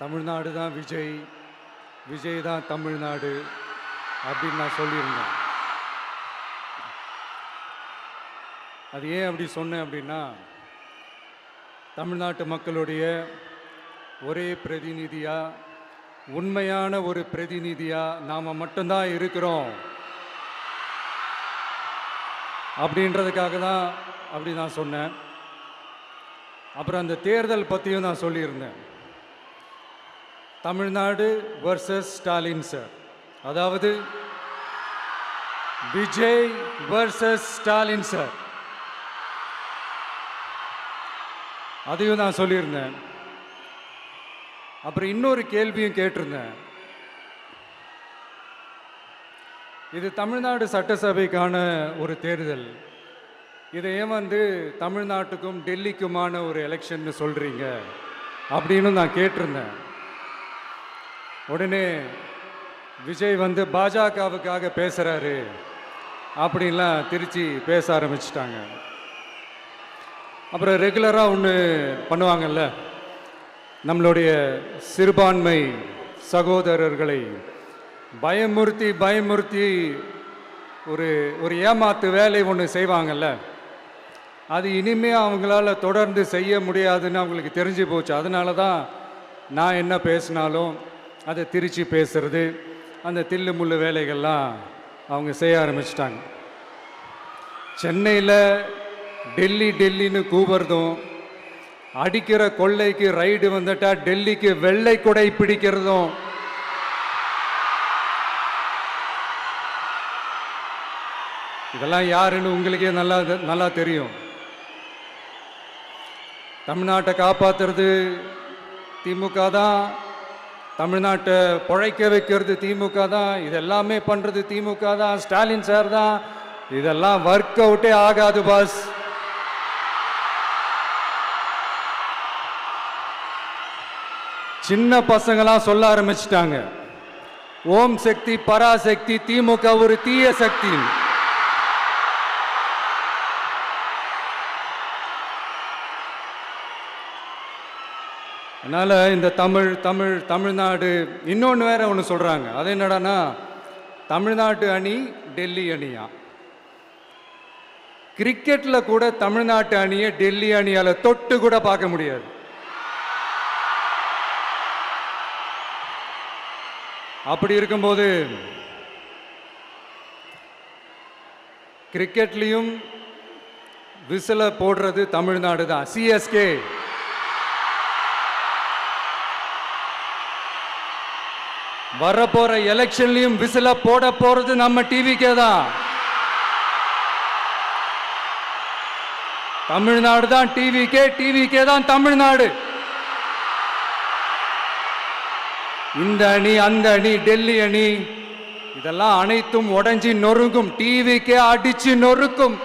தமிழ்நாடு தான் விஜய், விஜய் தான் தமிழ்நாடு அப்படின்னு நான் சொல்லியிருந்தேன். அது ஏன் அப்படி சொன்னேன் அப்படின்னா, தமிழ்நாட்டு மக்களுடைய ஒரே பிரதிநிதியாக, உண்மையான ஒரு பிரதிநிதியாக நாம் மட்டும்தான் இருக்கிறோம் அப்படின்றதுக்காக தான் அப்படி நான் சொன்னேன். அப்புறம் அந்த தேர்தல் பற்றியும் நான் சொல்லியிருந்தேன். தமிழ்நாடு வர்சஸ் ஸ்டாலின் சார், அதாவது விஜய் வர்சஸ் ஸ்டாலின் சார், அதையும் நான் சொல்லியிருந்தேன். அப்புறம் இன்னொரு கேள்வியும் கேட்டிருந்தேன். இது தமிழ்நாடு சட்டசபைக்கான ஒரு தேர்தல், இதை ஏன் தமிழ்நாட்டுக்கும் டெல்லிக்குமான ஒரு எலெக்ஷன்னு சொல்கிறீங்க அப்படின்னு நான் கேட்டிருந்தேன். உடனே விஜய் பாஜகவுக்காக பேசுகிறாரு அப்படின்லாம் திருச்சி பேச ஆரம்பிச்சிட்டாங்க. அப்புறம் ரெகுலராக ஒன்று பண்ணுவாங்கல்ல, நம்மளுடைய சிறுபான்மை சகோதரர்களை பயமுறுத்தி பயமுறுத்தி ஒரு ஏமாத்து வேலை ஒன்று செய்வாங்கல்ல, அது இனிமே அவங்களால தொடர்ந்து செய்ய முடியாதுன்னு அவங்களுக்கு தெரிஞ்சு போச்சு. அதனால தான் நான் என்ன பேசினாலும் அதை திருச்சி பேசுறது, அந்த தில்லு முள்ளு வேலைகள்லாம் அவங்க செய்ய ஆரம்பிச்சிட்டாங்க. சென்னையில் டெல்லி டெல்லின்னு கூவுறதும், அடிக்கிற கொள்ளைக்கு ரைடு வந்துட்டா டெல்லிக்கு வெள்ளை கொடை பிடிக்கிறதும், இதெல்லாம் யாருன்னு உங்களுக்கே நல்லா தெரியும். தமிழ்நாட்டை காப்பாற்றுறது திமுக தான், தமிழ்நாட்டை பிழைக்க வைக்கிறது திமுக தான், இதெல்லாமே பண்ணுறது திமுக தான், ஸ்டாலின் சார் தான். இதெல்லாம் ஒர்க் அவுட்டே ஆகாது பாஸ். சின்ன பசங்களாம் சொல்ல ஆரம்பிச்சிட்டாங்க, ஓம் சக்தி பராசக்தி, திமுக ஒரு தீய சக்தி. அதனால் இந்த தமிழ்நாடு இன்னொன்று வேற ஒன்று சொல்கிறாங்க. அது என்னடான்னா, தமிழ்நாட்டு அணி டெல்லி அணியா. கிரிக்கெட்டில் கூட தமிழ்நாட்டு அணியை டெல்லி அணியால் தொட்டு கூட பார்க்க முடியாது. அப்படி இருக்கும்போது கிரிக்கெட்லையும் விசில போடுறது தமிழ்நாடு தான், சிஎஸ்கே. வரப்போற எலெக்ஷன்லையும் விசில போட போறது நம்ம டிவிக்கே தான். தமிழ்நாடு தான் டிவிக்கே, டிவிக்கே தான் தமிழ்நாடு. இந்த அணி அந்த அணி டெல்லி அணி இதெல்லாம் அனைத்தும் உடைஞ்சி நொறுங்கும், டிவிக்கே அடிச்சு நொறுக்கும்.